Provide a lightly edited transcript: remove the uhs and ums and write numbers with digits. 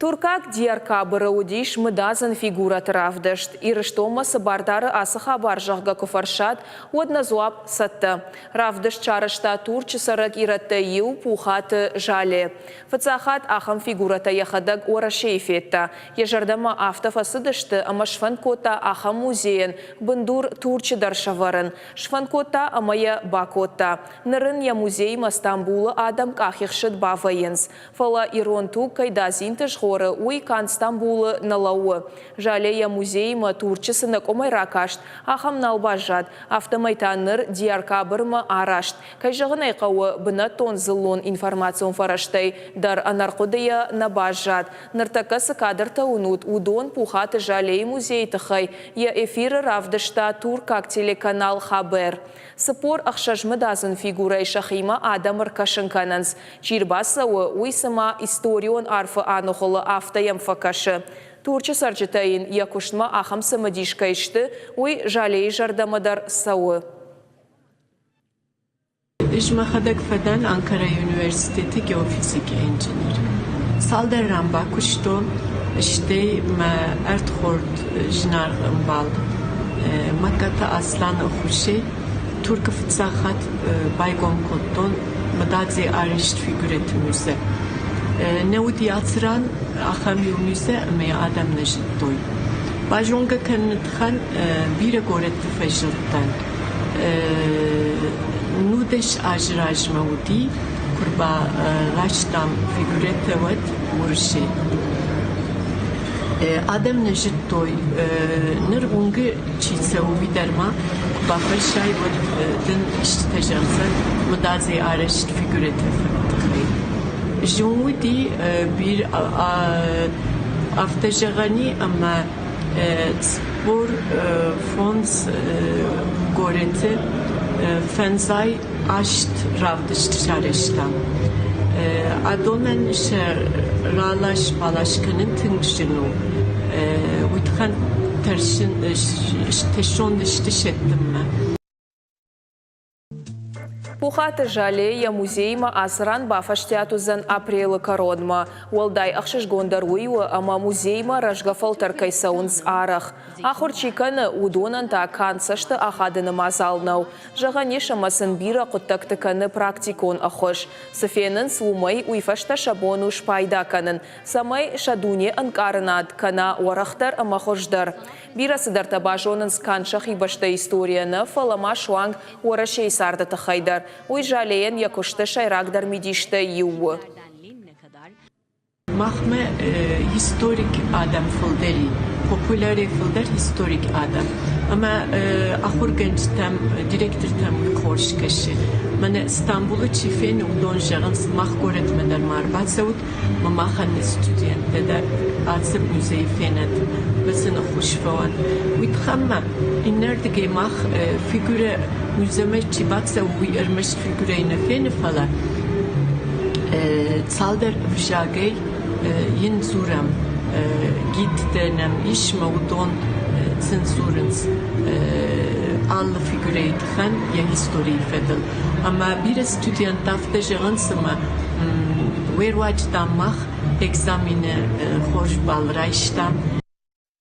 Туркак диарка быраудиш мыдазан фигура травдышт. Ирыштома сабардары асы хабар жағға көфаршат, одна зуап сатты. Равдыш чарышта турчы сарык иратты ю пухаты жали. Фацахат ахам фигурата яхадаг ора шейфетта. Ежардама автофа сыдышты, ама шванкота ахам музейн, бындур турчы даршаварын. Шванкота амая бакота. Нырын я музейма Стамбула адам кахихшыд бавайынс. Фала иронту кайдазинтыш уйкан Стамбулы налауы. Жалея музейма турчысыны комайракашт, ахам налбажат, автомайтаныр диарка бірмі арашт. Кайжығын айқауы бұна тон зылон информацион фараштай, дар анарқудыя набажат. Ныртакасы кадрта унут, удон пухаты жалей музей тахай, я эфиры равдышта туркак телеканал Хабер. Сыпор ахшажмыдазын фигурай шахима адамыр кашынкананс. Чирбасауы уйсыма историон арфы анухолы автоям факашы. Турчы сарчытайын якушма ахам самадишка ішті, уй жалей жардамадар сауы. İjmahadek Feden Ankara Üniversiteti Geofizik Engineer. Salderan bakuştu işte erthort jinar bal makata aslan xuşi Türk fıtsahat baygon kodton madazi arist figüreti müze. Neudi yatıran ahami müze me adam nejittoy. Bajonga kanıthan bir goretti fejilten. Nudeş ajraj maudi kurba raştam figürete vet urşi. Adam nejittoy nırgungi çitse uviderma bakır şay vet din iştejansa madazi arist figürete tıkayı. Jumudi bir aftajagani ama spor fons goreti fenzay aşt ravdışt şareştam. Adomen ralaş balaşkanın tıngşını uytkan terşin teşon iştişettim mi? Пухаты жалея музейма асран бафаштятузан апрелы кородма. Уалдай ахшыш гондаруйуа, ама музейма рашгафалтар кайсаунс арах. Ахурчиканы удонанта кансашты ахадыны мазалнау. Жағанеша масын бира құттактыканы практикон ахош. Софенын слумай уйфашта шабону шпайдаканын. Самай шадуне анкарынад кана орахтар амахождар. Бира сыдарта бажонын сканшах ибашта историяны фалама шуанг орашей сарды тахайдар. Уй жалеен якушты шайрагдар медишты юу. Mahme historik adam fılderi, popüleri fılder historik adam. Ama ahur gençtem, direktörtem korşkeşi. Mane İstanbul'u çifen udon jağıns mah öğretmenler marbat savut, mamahan stüdyente de atsıp müzeyi fenet. Mesela hoş falan. Uytxamma innerdige mah figüre müzeme çibatsa uy ermeş figüreyne feni falan. Salder vjagey yin zuram git denem işme udon censurens alle figüreytxan ya histori fedel. Ama bir stüdyant aftajağınsıma vervaçtan mah egzamine hoş balrayştan